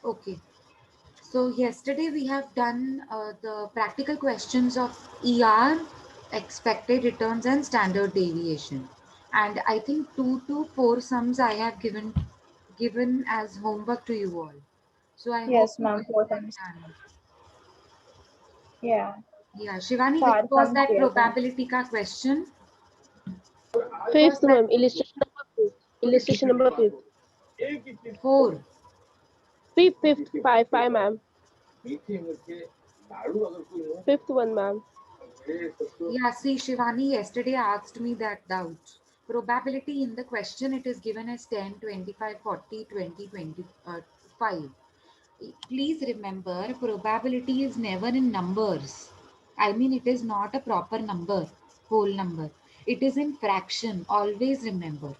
Okay. So yesterday we have done the practical questions of ER, expected returns and standard deviation. And I think 2 to 4 sums I have given as homework to you all. So I hope Yes, you ma'am, all four have times. done. Yeah, Yeah, Shivani, which चार was sums that दिया था. probability ka question? Fifth, ma'am. Illustration number fifth. Illustration number fifth. 4. Fifth, five, ma'am. Fifth one, ma'am. Yeah, see, Shivani yesterday asked me that doubt. Probability in the question, it is given as 10, 25, 40, 20, 25. Please remember, probability is never in numbers. I mean, it is not a proper number, whole number. It is in fraction. Always remember.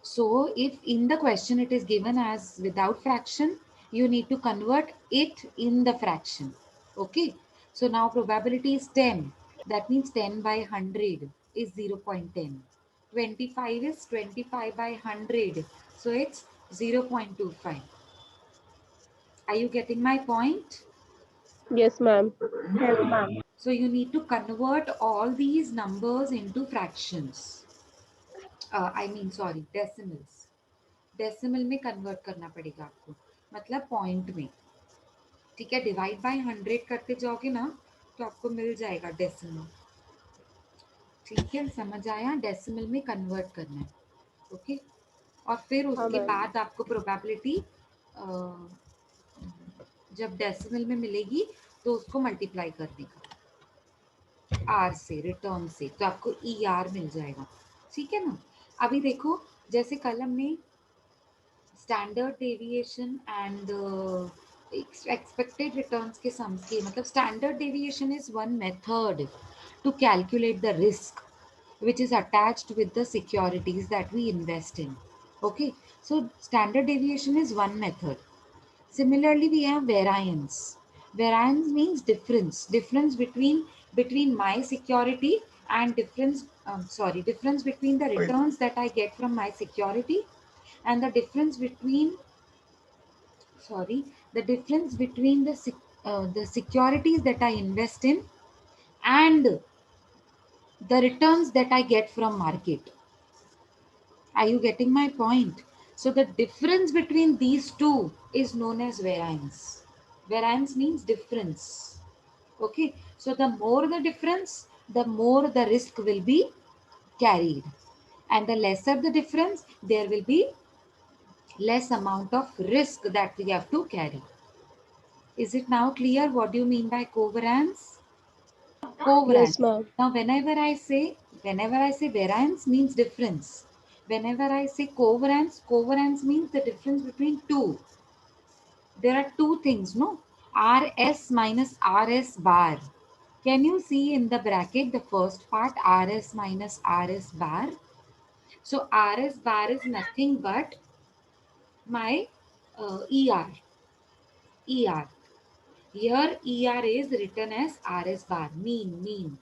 So, if in the question it is given as without fraction, you need to convert it in the fraction. Okay. So, now probability is 10. That means 10 by 100 is 0.10. 25 is 25 by 100. So, it's 0.25. Are you getting my point? Yes, ma'am. Yes, ma'am. So, you need to convert all these numbers into fractions. Sorry, decimals. Decimal में convert करना पड़ेगा आपको, मतलब point में. ठीक है, divide by 100 करते जाओगे ना तो आपको मिल जाएगा डेसिमल. ठीक है, समझ आया? डेसिमल में कन्वर्ट करना है. ओके. और फिर हाँ, उसके मैम. बाद आपको प्रोबेबिलिटी जब डेसिमल में मिलेगी तो उसको मल्टीप्लाई करने का आर से, रिटर्न से, तो आपको ई आर मिल जाएगा. ठीक है ना? अभी देखो, जैसे कल हमने standard deviation and expected returns के सम्स के, मतलब standard deviation is one method to calculate the risk which is attached with the securities that we invest in. Okay, so standard deviation is one method. Similarly, we have variance. Variance means difference between my security and difference between the returns that I get from my security and the difference between sorry the difference between the securities that I invest in and the returns that I get from market. Are you getting my point? So the difference between these two is known as variance. Variance means difference. Okay, so the more the difference, the more the risk will be carried, and the lesser the difference, there will be less amount of risk that we have to carry. Is it now clear what do you mean by covariance? Yes, Covariance. ma'am. Now, whenever I say variance means difference. Whenever I say covariance means the difference between two. There are two things, no? RS minus RS bar. Can you see in the bracket the first part, RS minus RS bar? So RS bar is nothing but my ER. ER. Here ER is written as RS bar, mean.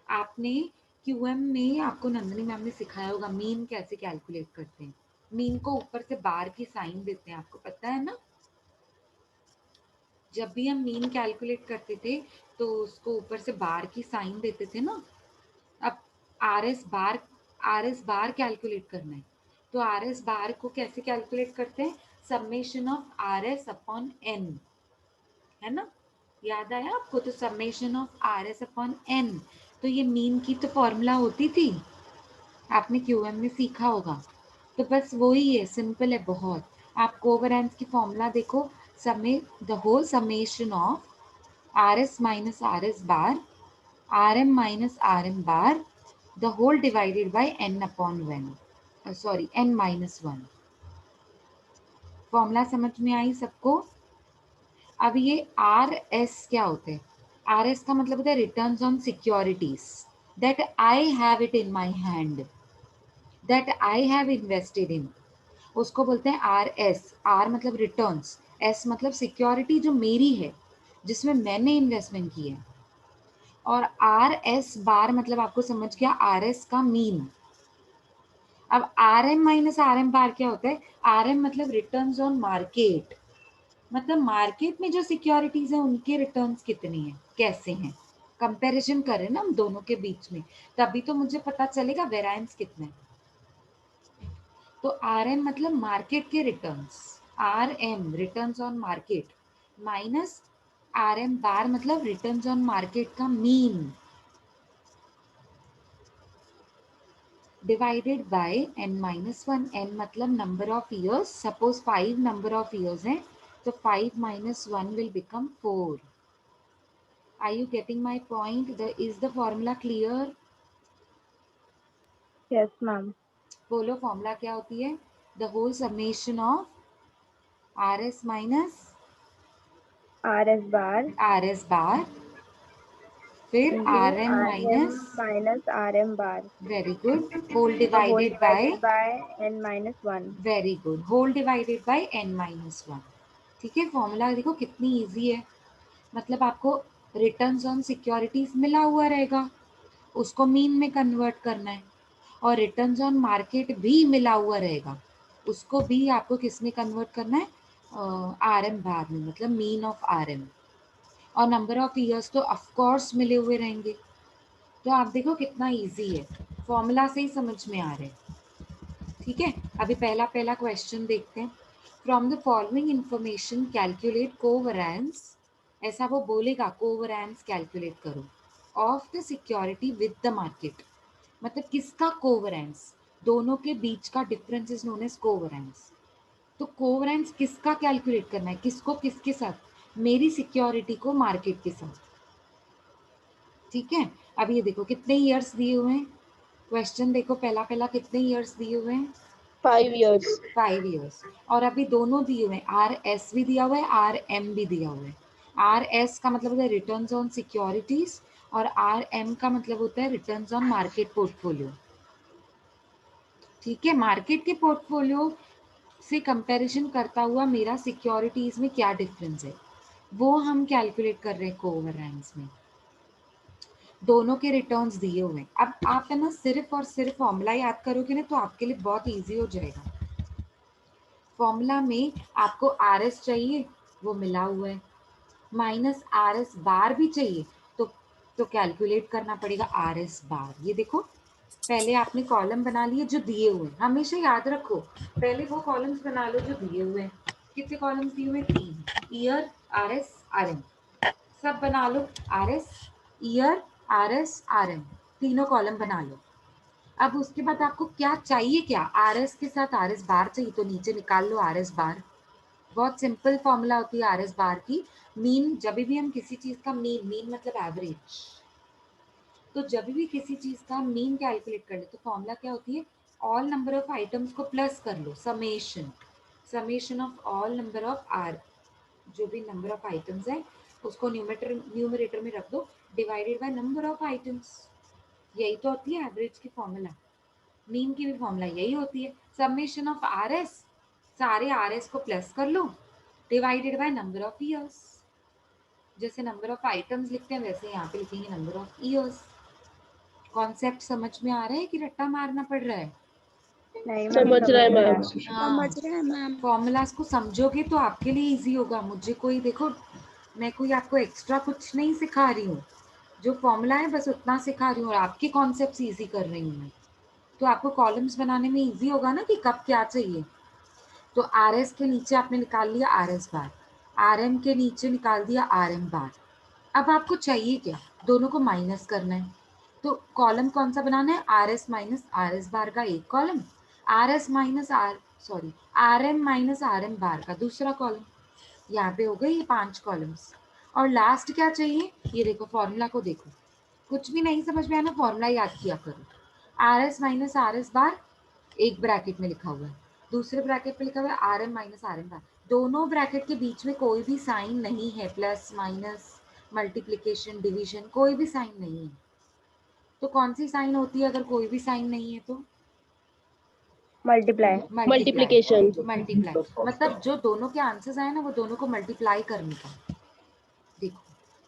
आपने QM में आपको Nandini ma'am ने सिखाया होगा mean कैसे calculate करते हैं. Mean को ऊपर से बार की साइन देते हैं, आपको पता है ना? जब भी हम मीन कैलकुलेट करते थे तो उसको ऊपर से बार की साइन देते थे ना. अब आर एस बार कैलकुलेट करना है तो आर एस बार को कैसे कैलकुलेट करते हैं? Summation of R S upon N, है ना? याद आया आपको? तो summation of R S upon N. तो ये मीन की तो फॉर्मूला होती थी, आपने क्यूएम में सीखा होगा. तो बस वही है, सिंपल है बहुत. आप कोवेरेंस की फॉर्मूला देखो, समय the whole summation of R S minus R S bar, R M minus R M bar, the whole divided by N upon one, sorry N minus one. Formula समझ में आई सबको? अब ये आर एस क्या होते हैं? आर एस का मतलब होता है returns on securities that I have it in my hand, that I have invested in, उसको बोलते हैं आर एस. आर मतलब रिटर्न्स, एस मतलब सिक्योरिटी जो मेरी है, जिसमें मैंने इन्वेस्टमेंट की है. और आर एस बार मतलब आपको समझ गया, आर एस का मीन. अब R M minus R M bar क्या होता है? आर एम मतलब रिटर्न्स ऑन मार्केट. मतलब मार्केट में जो सिक्योरिटीज है उनके रिटर्न्स कितने हैं, कैसे हैं, कंपैरिजन करें ना हम दोनों के बीच में, तभी तो मुझे पता चलेगा वेरिएंस कितना है। तो आर एम मतलब मार्केट के returns, R M returns on market minus R M bar मतलब रिटर्न्स ऑन मार्केट का mean divided by n minus one. n मतलब number of years, suppose 5 number of years हैं तो 5 minus one will become 4। Are you getting my point? Is the formula clear? Yes, ma'am. बोलो formula क्या होती है? The whole summation of R S minus RS bar R S bar फिर into R M RM minus, minus RM bar, very good, whole the whole divided by, divided by n minus 1. Very good, whole divided by N minus one. ठीक है, formula देखो कितनी easy है। मतलब आपको returns on securities मिला हुआ रहेगा, उसको मीन में कन्वर्ट करना है, और रिटर्न्स ऑन मार्केट भी मिला हुआ रहेगा, उसको भी आपको किस में कन्वर्ट करना है, आर एम बार में, मतलब मीन ऑफ आर एम। और नंबर ऑफ ईयर्स तो ऑफ कोर्स मिले हुए रहेंगे। तो आप देखो कितना इजी है, फॉर्मूला से ही समझ में आ रहा है। ठीक है, अभी पहला पहला क्वेश्चन देखते हैं। From the following information calculate covariance, ऐसा वो बोलेगा कोवरेंस कैलकुलेट करो of the security with the market. मतलब किसका कोवरेंस, दोनों के बीच का difference is known as covariance. तो कोवरेंस किसका कैलकुलेट करना है, किसको किसके साथ, मेरी सिक्योरिटी को मार्केट के साथ। ठीक है, अब ये देखो कितने ईयर्स दिए हुए हैं, क्वेश्चन देखो पहला पहला कितने ईयर्स दिए हुए हैं, 5 years. 5 ईयर्स। और अभी दोनों दिए हुए हैं, आर एस भी दिया हुआ है, आर एम भी दिया हुआ है। आर एस का मतलब होता है रिटर्न्स ऑन सिक्योरिटीज, और आर एम का मतलब होता है रिटर्न्स ऑन मार्केट पोर्टफोलियो। ठीक है, मार्केट के पोर्टफोलियो से कंपैरिजन करता हुआ मेरा सिक्योरिटीज में क्या डिफरेंस है, वो हम कैलकुलेट कर रहे हैं कोवरेंस में। दोनों के रिटर्न्स दिए हुए हैं। अब आप है ना सिर्फ और सिर्फ फॉर्मूला याद करोगे ना तो आपके लिए बहुत इजी हो जाएगा। फॉर्मूला में आपको आर एस चाहिए, वो मिला हुआ है, माइनस आर एस बार भी चाहिए, तो कैलकुलेट करना पड़ेगा आर एस बार। ये देखो पहले आपने कॉलम बना लिए जो दिए हुए हैं, हमेशा याद रखो पहले वो कॉलम्स बना लो जो दिए हुए हैं। कितने कॉलम्स दिए हुए हैं? 3, year, R S, R M, सब बना लो। R S, year, R S, R M, तीनों कॉलम बना लो। अब उसके बाद आपको क्या चाहिए, क्या आर एस के साथ आर एस बार चाहिए, तो नीचे निकाल लो आर एस बार। बहुत सिंपल फॉर्मूला होती है आर एस बार की। मीन, जब भी हम किसी चीज का मीन, मीन मतलब एवरेज, तो जब भी किसी चीज का मीन कैलकुलेट कर ले तो फॉर्मूला क्या होती है, ऑल नंबर ऑफ आइटम्स को प्लस कर लो, summation, summation of all number of R, जो भी नंबर ऑफ आइटम्स है उसको न्यूमरेटर में रख दो, divided by number of items. यही तो होती है एवरेज की फॉर्मूला, मीन की भी फॉर्मूला यही होती है, समेशन ऑफ आर एस, सारे आर एस को प्लस कर लो, divided by number of years. जैसे नंबर ऑफ आइटम्स लिखते हैं वैसे यहाँ पे लिखेंगे नंबर ऑफ ईयर्स। कॉन्सेप्ट समझ में आ रहा है कि रट्टा मारना पड़ रहा है? नहीं मैम, समझ रहा है समझ रहा मैम। है। हाँ, समझ रहे हैं मैम। फॉर्मूलाज को समझोगे तो आपके लिए इजी होगा। मुझे कोई देखो, मैं कोई आपको एक्स्ट्रा कुछ नहीं सिखा रही हूँ, जो फॉर्मूला है बस उतना सिखा रही हूँ और आपके कॉन्सेप्ट इजी कर रही हूँ मैं। तो आपको कॉलम्स बनाने में इजी होगा ना कि कब क्या चाहिए। तो आर एस के नीचे आपने निकाल लिया are S bar, R M के नीचे निकाल दिया आर एम बार। अब आपको चाहिए क्या, दोनों को माइनस करना है। तो कॉलम कौन सा बनाना है, R S minus R S bar का एक column, R S minus R, sorry, R M minus R M bar का दूसरा कॉलम। यहाँ पे हो गए ये 5 कॉलम्स। और लास्ट क्या चाहिए, ये देखो फॉर्मूला को देखो, कुछ भी नहीं समझ में आया ना फॉर्मूला याद किया करो। R S minus R S bar एक ब्रैकेट में लिखा हुआ है, दूसरे ब्रैकेट में लिखा हुआ है R M minus R M bar. दोनों ब्रैकेट के बीच में कोई भी साइन नहीं है, प्लस माइनस मल्टीप्लिकेशन डिवीजन कोई भी साइन नहीं है। तो कौन सी साइन होती है अगर कोई भी साइन नहीं है तो? मल्टीप्लाई। मल्टीप्लाई। मल्टीप्लिकेशन। मल्टीप्लाई मतलब जो दोनों के आंसर्स आए ना वो दोनों को मल्टीप्लाई करने का। देखो,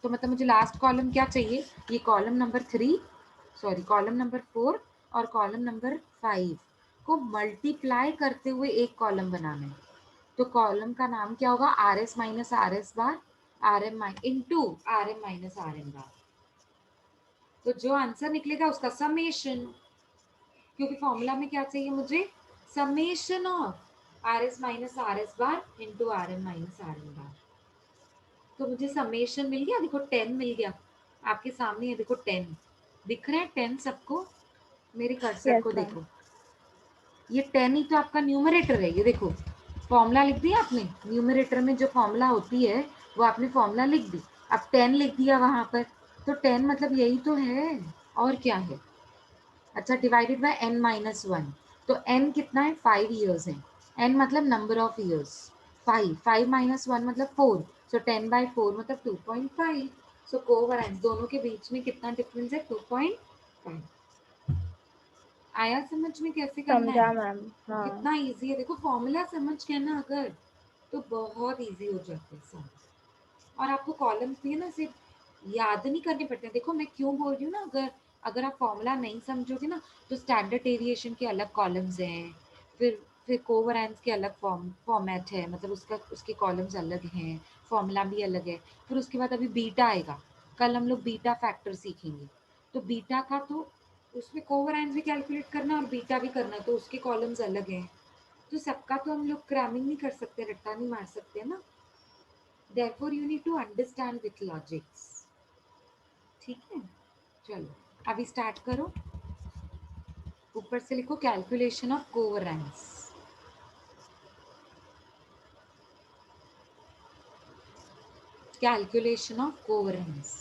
तो मतलब मुझे लास्ट कॉलम क्या चाहिए, ये column number 3, sorry column number 4 और कॉलम नंबर 5 को मल्टीप्लाई करते हुए एक कॉलम बनाना है। तो कॉलम का नाम क्या होगा, R S minus R S bar R M into R M minus R M bar. तो जो आंसर निकलेगा उसका समेशन, क्योंकि फॉर्मूला में क्या चाहिए मुझे, summation of R S minus R S bar into R M minus R M bar. तो मुझे समेशन मिल गया, देखो 10 मिल गया आपके सामने है, देखो 10 दिख रहा है, 10 सबको, मेरे कर्सर Yes, को ma'am. देखो, ये 10 ही तो आपका न्यूमरेटर है, ये देखो फॉर्मूला लिख दिया आपने, न्यूमरेटर में जो फॉर्मूला होती है वो आपने फॉर्मूला लिख दी, अब 10 लिख दिया वहां पर, तो 10 मतलब यही तो है, और क्या है। अच्छा, divided by n minus one, तो n कितना है, 5 ईयर्स है, n मतलब number of years, 5 minus one मतलब 4, सो 10/4 मतलब 2.5, सो कोवैलेंस दोनों के बीच में कितना डिफरेंस है, 2.5। आया समझ में कैसे करना समझा है, मैम। हाँ। कितना इजी है, देखो फॉर्मूला समझ के ना अगर, तो बहुत इजी हो जाता है सब, और आपको कॉलम्स भी है ना सिर्फ याद नहीं करने पड़ते हैं। देखो मैं क्यों बोल रही हूँ ना, अगर अगर आप फॉर्मूला नहीं समझोगे ना, तो स्टैंडर्ड डेविएशन के अलग कॉलम्स हैं, फिर कोवैलेंस के अलग फॉर्मेट है, मतलब उसका उसके कॉलम्स अलग हैं, फॉर्मूला भी अलग है, फिर उसके बाद अभी बीटा आएगा, कल हम लोग बीटा फैक्टर सीखेंगे, तो बीटा का तो उसमें कोवैलेंस भी कैलकुलेट करना और बीटा भी करना, तो उसके कॉलम्स अलग हैं, तो सबका तो हम लोग क्रैमिंग नहीं कर सकते, रट्टा नहीं मार सकते ना, therefore you need to understand with logics। ठीक है, चलो अभी स्टार्ट करो, ऊपर से लिखो calculation of covalence. Calculation of covalence,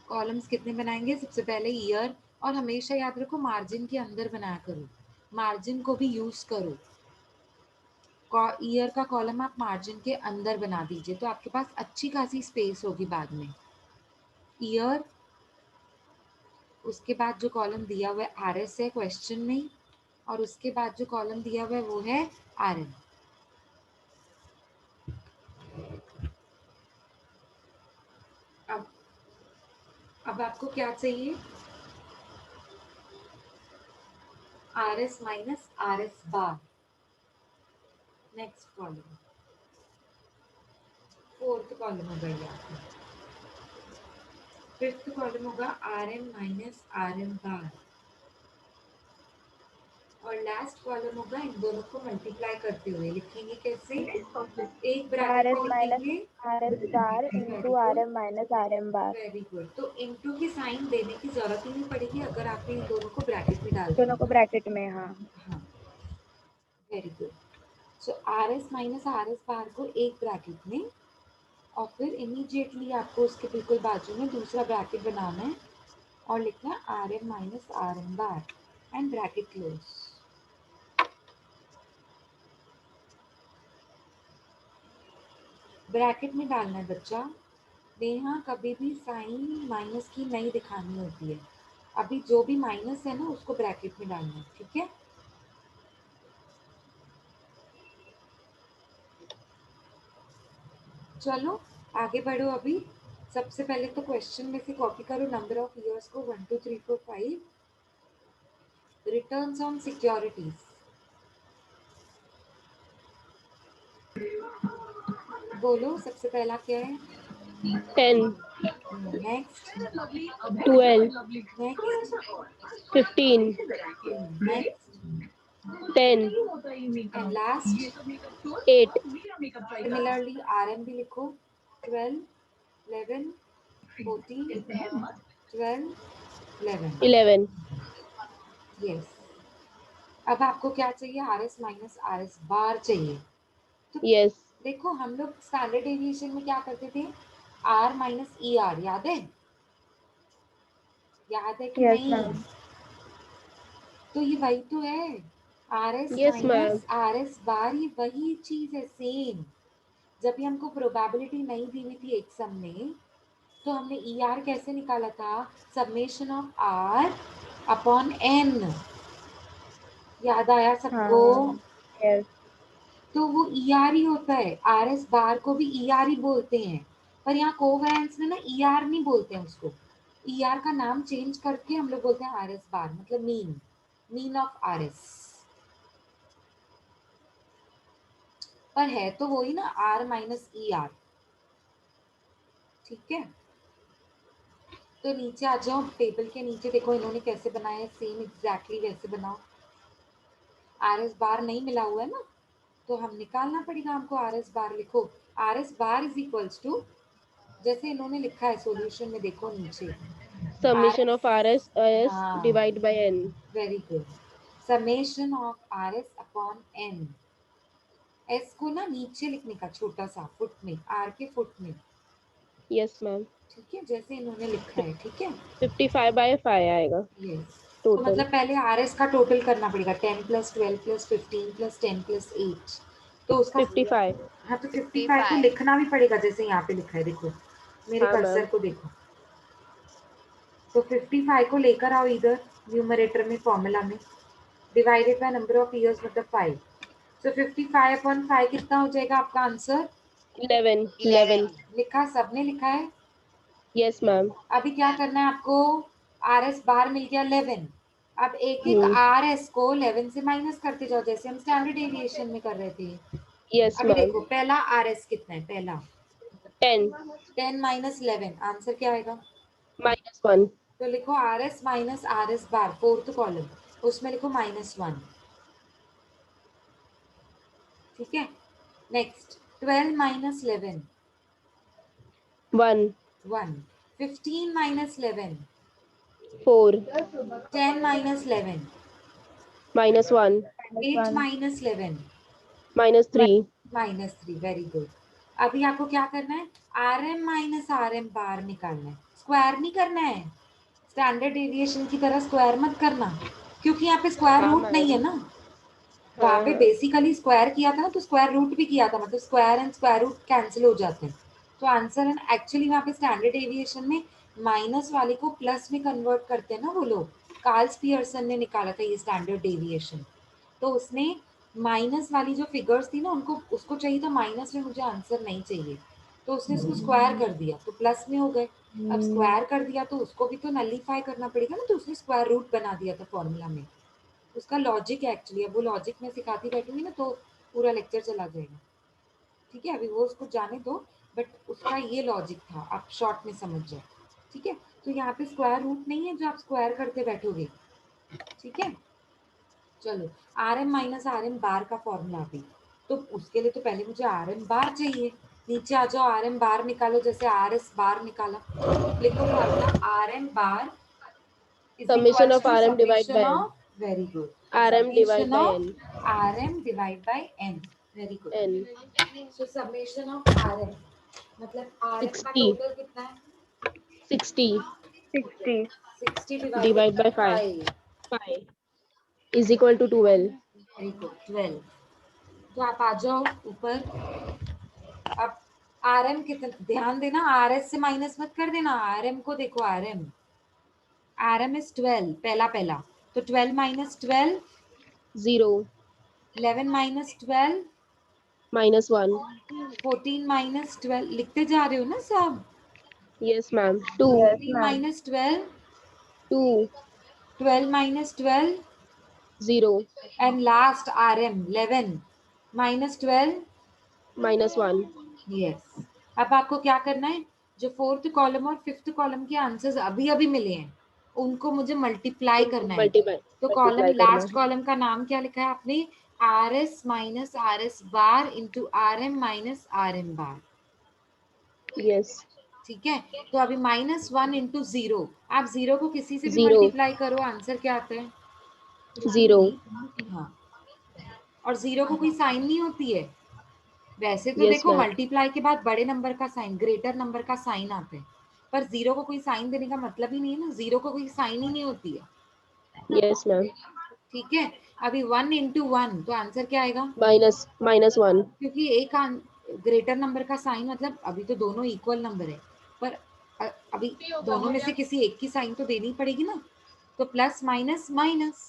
columns कितने बनाएंगे, सबसे पहले ईयर, और हमेशा याद रखो मार्जिन के अंदर बनाया करो, मार्जिन को भी यूज करो, ईयर का कॉलम आप मार्जिन के अंदर बना दीजिए, तो आपके पास अच्छी खासी स्पेस होगी बाद में। ईयर, उसके बाद जो कॉलम दिया हुआ है आर एस है क्वेश्चन में, और उसके बाद जो कॉलम दिया हुआ है वो है आर एन। अब अब आपको क्या चाहिए, R S minus R S bar, next column, fourth column होगा ये आपका, फिफ्थ कॉलम होगा R N minus R N bar, और लास्ट कॉलम होगा इन दोनों को मल्टीप्लाई करते हुए, लिखेंगे कैसे, एक आर ब्रैकेट एस में माइनस लिखेंगे, R S bar very into R good, M minus R M bar. Very good, तो इनटू की साइन देने की जरूरत ही नहीं पड़ेगी अगर आपने इन दोनों को ब्रैकेट में डाल दोनों दिया को तो। ब्रैकेट में, हाँ। हाँ, very good, so R S minus R S bar को एक ब्रैकेट में, और फिर इमीडिएटली आपको उसके बिल्कुल बाजू में दूसरा ब्रैकेट बनाना है, और लिखना है R N minus R N bar and bracket close. Bracket में डालना है बच्चा, नेहा कभी भी साइन माइनस की नहीं दिखानी होती है, अभी जो भी माइनस है ना उसको ब्रैकेट में डालना है, ठीक है। चलो आगे बढ़ो, अभी सबसे पहले तो क्वेश्चन में से कॉपी करो नंबर ऑफ ईयर्स को 1 2 3 4 5, रिटर्न्स ऑन सिक्योरिटीज, बोलो सबसे पहला क्या है, 10, next, 12, next, 15, next, 10, and last. 8, similarly R M भी लिखो, 12, 11, 14, 12, 11। 11। यस, अब आपको क्या चाहिए, R S minus R S bar चाहिए, तो Yes. देखो हम लोग स्टैंडर्ड डेविएशन में क्या करते थे, आर माइनस ई आर, याद है, याद है कि Yes, नहीं, ma'am. तो ये वही तो है, R S Yes, ma'am. Minus R S bar, ये वही चीज है सेम। जब भी हमको प्रोबेबिलिटी नहीं दी हुई थी एक सम में, तो हमने ई आर कैसे निकाला था, summation of R upon N, याद आया सबको, हाँ। Yes. तो वो ई आर ही होता है, आर एस बार को भी ई आर ही बोलते हैं, पर यहाँ कोवैलेंस में ना ई आर नहीं बोलते हैं उसको, ई आर का नाम चेंज करके हम लोग बोलते हैं आर एस बार, मतलब mean, mean of R S. पर है तो वही ना, R माइनस ई आर। ठीक है, तो नीचे आ जाओ, टेबल के नीचे देखो इन्होंने कैसे बनाया है, सेम एग्जैक्टली वैसे बनाओ। आर एस बार नहीं मिला हुआ है ना, तो हम निकालना पड़ेगा हमको। आर एस बार लिखो, R S bar is equals to, जैसे इन्होंने लिखा है सॉल्यूशन में, देखो नीचे R Summation of RS is हाँ, divide by N. Very good, summation of R S upon N. S को ना नीचे लिखने का, छोटा सा फुट में, आर के फुट में। Yes, ma'am. ठीक है, जैसे इन्होंने लिखा है। ठीक है, 55 by 5 आएगा यस। तो total. मतलब पहले आर एस का टोटल करना पड़ेगा, 10 प्लस 12 प्लस 15 प्लस 10 प्लस 8, तो उसका 55. हाँ, तो 55 को 55। लिखना भी पड़ेगा, जैसे यहाँ पे लिखा है देखो, मेरे हाँ कर्सर मैम. को देखो। तो 55 को लेकर आओ इधर न्यूमरेटर में, फॉर्मूला में, divided by number of years मतलब 5। सो 55 अपॉन 5 कितना हो जाएगा आपका आंसर? 11. 11. 11। लिखा, सबने लिखा है। Yes, ma'am. अभी क्या करना है आपको, आर एस बार मिल गया 11। अब एक एक Hmm. आर एस को 11 से माइनस करते जाओ, जैसे हम स्टैंडर्ड डेविएशन में कर रहे थे। Yes, अभी ma'am. देखो पहला आर एस कितना है, पहला 10. 10 माइनस 11, आंसर क्या आएगा? -1. तो लिखो R S minus R S bar, fourth column, उसमें लिखो -1। ठीक है, next 12 minus 11, 1. 1। 15 minus 11, 4. 10 minus 11, -1. 8 minus 11, -3. -3। Very good. अभी आपको क्या करना है, R M minus R M bar निकालना है, स्क्वायर नहीं करना है। स्टैंडर्ड डेविएशन की तरह स्क्वायर मत करना, क्योंकि यहाँ पे स्क्वायर हाँ रूट नहीं मैम. है ना। वहाँ हाँ पे हाँ. बेसिकली स्क्वायर किया था ना, तो स्क्वायर रूट भी किया था, मतलब square and square root cancel हो जाते हैं। तो आंसर है एक्चुअली वहाँ पे स्टैंडर्ड एविएशन में माइनस वाले को प्लस में कन्वर्ट करते हैं ना वो लोग। कार्ल्स पियर्सन ने निकाला था ये स्टैंडर्ड डेविएशन, तो उसने माइनस वाली जो फिगर्स थी ना, उनको उसको चाहिए था माइनस में, मुझे आंसर नहीं चाहिए, तो उसने उसको स्क्वायर कर दिया तो प्लस में हो गए। अब स्क्वायर कर दिया तो उसको भी तो नलीफाई करना पड़ेगा ना, तो उसने स्क्वायर रूट बना दिया था फॉर्मूला में। उसका लॉजिक है एक्चुअली, अब वो लॉजिक में सिखाती बैठूंगी ना तो पूरा लेक्चर चला जाएगा। ठीक है, अभी वो उसको जाने दो, बट उसका ये लॉजिक था, आप शॉर्ट में समझ जाओ। ठीक है, तो यहाँ पे स्क्वायर रूट नहीं है जो आप स्क्वायर करते बैठोगे। ठीक है, चलो R M minus R M bar का फॉर्मूला भी, तो उसके लिए तो पहले मुझे आर एम बार चाहिए। नीचे आ जाओ, आर एम बार निकालो, जैसे आर एस बार निकाला। लिखो formula, R M bar is Summation equals of to RM divide summation by N. of, very good, RM divide summation by of N. Rm divide by n, very good। N. so summation of Rm मतलब Rm का 60. Total कितना है? 60 60। 60 divided divide by by 5. 5, 5 is equal to 12. Very good, 12। तो आप आ जाओ ऊपर। अब Rm कितना, ध्यान देना, Rs से माइनस मत कर देना, Rm को देखो, Rm इज 12, पहला पहला, तो 12 माइनस 12, 0. 11 माइनस 12, -1. 14 माइनस 12, लिखते जा रहे हो ना सब। Yes, ma'am. 2. Yes, 14 ma'am. Minus 12, 2. 12 minus 12, 0. And last Rm 11 minus 12, -1. Yes. अब आपको क्या करना है, जो फोर्थ कॉलम और फिफ्थ कॉलम के आंसर्स अभी अभी मिले हैं, उनको मुझे मल्टीप्लाई उनको करना है। मल्टीप्लाई तो कॉलम, मल्टीप्लाई करना लास्ट है. कॉलम का नाम क्या लिखा है आपने? R S minus R S bar into R M minus R M bar. Yes. ठीक है, तो अभी -1 इंटू 0, आप 0 को किसी से भी 0. मल्टीप्लाई करो, आंसर क्या आता है? 0. हाँ, और 0 को कोई साइन नहीं होती है। वैसे तो Yes, देखो ma'am. मल्टीप्लाई के बाद बड़े नंबर का साइन, ग्रेटर नंबर का साइन आता है, पर 0 को कोई साइन देने का मतलब ही नहीं है ना, 0 को कोई साइन ही नहीं होती है। Yes, ma'am. ठीक है, अभी 1 इंटू 1, तो आंसर क्या आएगा? -1. क्योंकि एक ग्रेटर नंबर का साइन, मतलब अभी तो दोनों इक्वल नंबर है, पर अभी दोनों में से किसी एक की साइन तो देनी पड़ेगी ना, तो प्लस माइनस माइनस।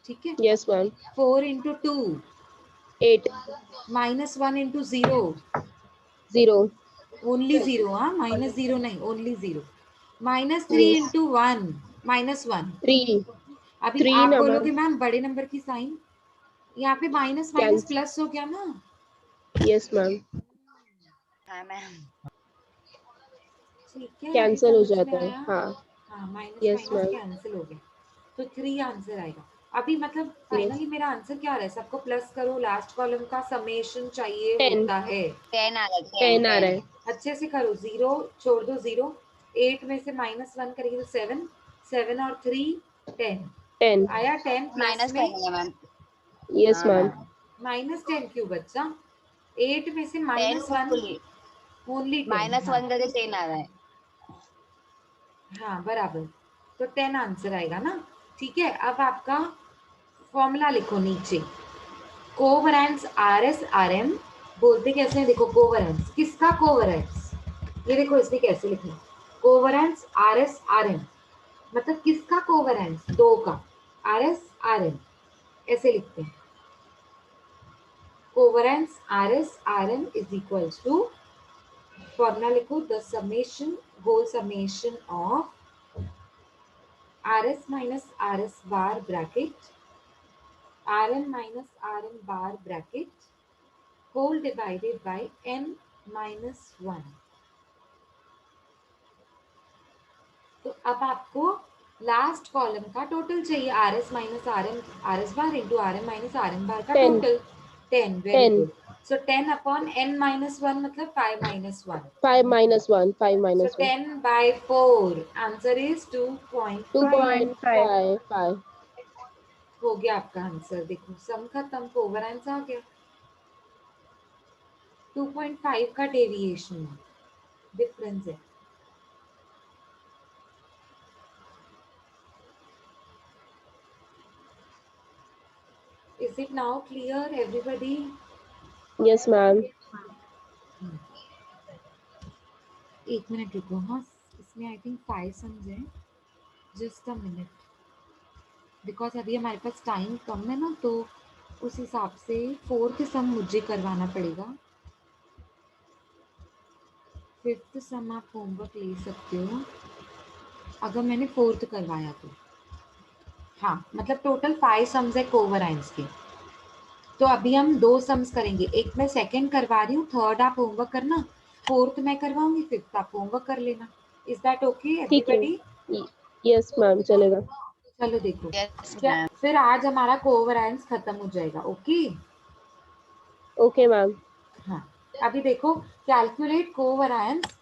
ठीक है, Yes, ma'am. 4 into 2, 8. -1 into 0, 0. Only 0, हाँ, -0 नहीं, ओनली 0। -3 Yes. इंटू 1, -1। 3. अभी 3 आप ना मैम. बोलोगे मैम बड़े नंबर की साइन, यहाँ पे माइनस माइनस प्लस हो गया ना। यस मैम, हाँ मैम। ठीक है, अभी कैंसिल हो समझ में जाता है। आया। हाँ, हाँ, minus yes minus ma'am, cancel हो गया, तो 3 आंसर आएगा। अभी मतलब यस। फाइनली मेरा आंसर क्या आ रहा है, सबको प्लस करो, लास्ट कॉलम का समेशन चाहिए 10 होता है। 10 आ रहा है, 10 10 आ रहा 10। है। अच्छे से करो, 0 छोड़ दो, 0 8 में से -1 करेंगे तो 7, 7 और 3 10 10, आया। 10 प्लस माइनस में करेंगे मैम। यस हाँ मैम। मैम। -10 क्यों बच्चा, 8 में से 10 -1 फुली, ओनली 10। हाँ -1 करके 10 आ रहा है। हाँ बराबर, तो 10 आंसर आएगा ना। ठीक है, अब आपका फॉर्मूला लिखो नीचे, कोवरेंस आर एस आर एम बोलते कैसे हैं, देखो कोवरेंस किसका कोवरेंस, ये देखो इसने कैसे लिखा है, कोवरेंस आर एस आर एम मतलब किसका कोवरेंस, दो का, आर एस आर एम ऐसे लिखते हैं। Covariance R S R M is equals to, formula लिखो, the summation whole summation of RS minus RS bar bracket RN minus RN bar bracket whole divided by N minus 1। तो अब आपको last column का total चाहिए, RS minus RN RS bar into RN minus RN bar का 10, total 10। Very 10, good. So 10 upon N minus 1 मतलब 5 minus 1। 5 -1, 5 So -1, 10 by 4 answer is 2.5। 2.55। हो गया आपका आंसर, देखो सम खत्म, ओवर आंसर आ गया। 2.5 का डेविएशन है, डिफरेंस है। Is it now clear everybody? Yes ma'am. एक मिनट रुको, हाँ इसमें आई थिंक 5 सम्स हैं, जस्ट अ मिनट, बिकॉज अभी हमारे पास टाइम कम है ना, तो उस हिसाब से 4th सम मुझे करवाना पड़ेगा। 5th सम आप होमवर्क ले सकते हो अगर मैंने 4th करवाया तो। हाँ मतलब टोटल 5 सम्स है कोवरेंस के, तो अभी हम 2 सम्स करेंगे, एक मैं सेकंड करवा रही हूँ, थर्ड आप होमवर्क करना, 4th मैं करवाऊंगी, 5th आप होमवर्क कर लेना। इज दैट ओके ठीक है। एवरीबॉडी? यस मैम, चलेगा। चलो देखो, यस क्या मैम। फिर आज हमारा कोवरेंस खत्म हो जाएगा। Okay okay ma'am. हाँ, अभी देखो, calculate कोवरेंस,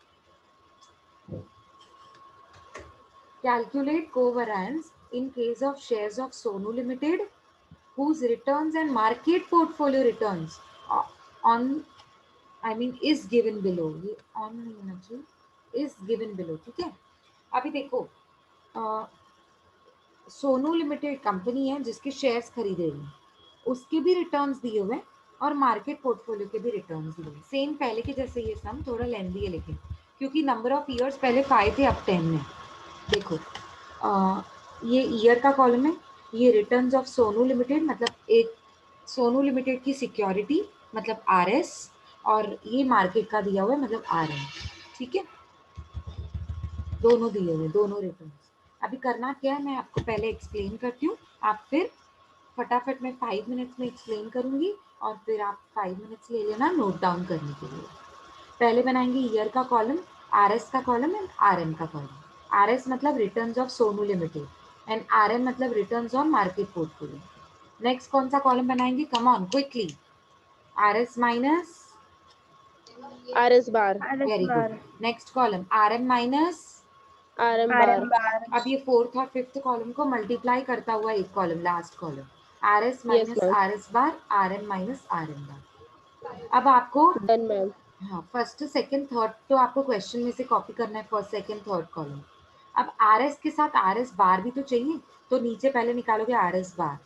calculate covariance in case of shares of Sonu Limited whose returns and market portfolio returns on I mean is given below। ये on नहीं होना चाहिए, is given below। ठीक है, अभी देखो सोनू लिमिटेड कंपनी है जिसके शेयर्स खरीदे हुए हैं, उसके भी रिटर्न्स दिए हुए हैं और मार्केट पोर्टफोलियो के भी रिटर्न्स दिए हुए हैं, सेम पहले के जैसे। ये सम थोड़ा लेंदी है लेकिन, क्योंकि नंबर ऑफ ईयर्स पहले 5 थे अब 10 है। देखो ये ईयर का कॉलम है, ये रिटर्न्स ऑफ सोनू लिमिटेड मतलब एक सोनू लिमिटेड की सिक्योरिटी मतलब RS, और ये मार्केट का दिया हुआ है मतलब RM। ठीक है, दोनों दिए हुए, दोनों रिटर्न्स। अभी करना क्या है मैं आपको पहले एक्सप्लेन करती हूँ, आप फिर फटाफट मैं 5 मिनट्स में एक्सप्लेन करूंगी और फिर आप 5 मिनट्स ले लेना नोट डाउन करने के लिए। पहले बनाएंगे ईयर का कॉलम, RS का कॉलम एंड RM का कॉलम। RS मतलब returns of Sonu limited and RM मतलब returns on market portfolio. Next कौन सा कॉलम बनाएंगे, come on quickly. RS minus, RS bar, very good. Next column RM minus, RM बार। अब ये 4th और 5th column को मल्टीप्लाई करता हुआ एक column, last column, RS yes minus ma'am, RS बार, RM माइनस RM बार। अब आपको डन मैम। हाँ फर्स्ट सेकंड थर्ड तो आपको क्वेश्चन में से कॉपी करना है, फर्स्ट सेकंड थर्ड कॉलम। अब RS के साथ RS बार भी तो चाहिए, तो नीचे पहले निकालोगे RS बार,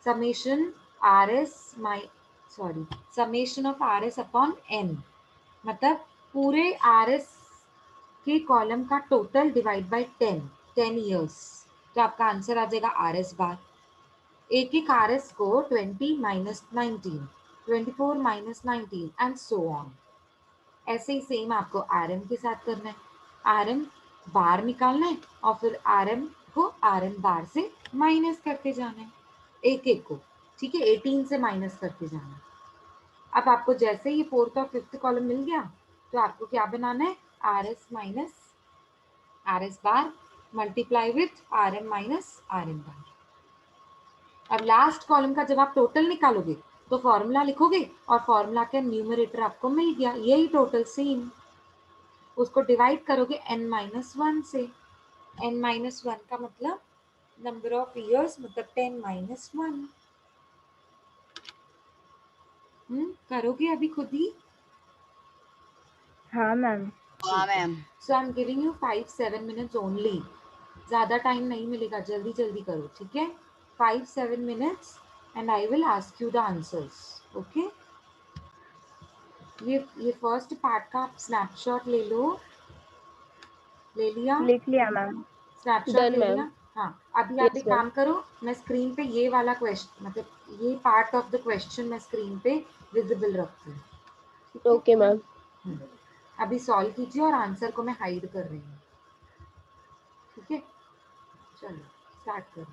समेशन RS माइ sorry summation of RS upon N मतलब पूरे RS के कॉलम का टोटल डिवाइड बाय 10 ईयर्स, तो आपका आंसर आ जाएगा RS बार। एक एक RS को 20 minus 19, 24 minus 19 and so on. ऐसे ही सेम आपको RM के साथ करना है, RM बार निकालना है और फिर RM को RM बार से माइनस करते जाना है एक एक को। ठीक है, 18 से माइनस करते जाना। अब आपको जैसे ही 4th और 5th कॉलम मिल गया तो आपको क्या बनाना है, R S minus R S bar multiply with R M minus R M bar. अब लास्ट कॉलम का जब आप टोटल निकालोगे तो फॉर्मूला लिखोगे और फॉर्मूला का न्यूमरेटर आपको मिल गया, यही टोटल सेम। उसको डिवाइड करोगे n माइनस वन से, n माइनस वन का मतलब नंबर ऑफ ईयर्स, मतलब 10 माइनस वन। करोगे अभी खुद ही। हाँ मैम। हाँ ma'am. So I am giving you 5-7 minutes only, ज़्यादा टाइम नहीं मिलेगा, जल्दी जल्दी करो, ठीक है। 5-7 minutes and I will ask you the answers, okay. ये फर्स्ट पार्ट का आप स्नैपशॉट ले लो, ले लिया, लिख लिया मैम। स्नैपशॉट डन ले मैम। लिया। हाँ, अभी आप यस एक मैम। काम करो, मैं स्क्रीन पे ये वाला क्वेश्चन, मतलब ये पार्ट ऑफ द क्वेश्चन मैं स्क्रीन पे विजिबल रखती हूँ, ठीक है। Okay ma'am. अभी सॉल्व कीजिए और आंसर को मैं हाइड कर रही हूँ, ठीक है। चलो स्टार्ट करो।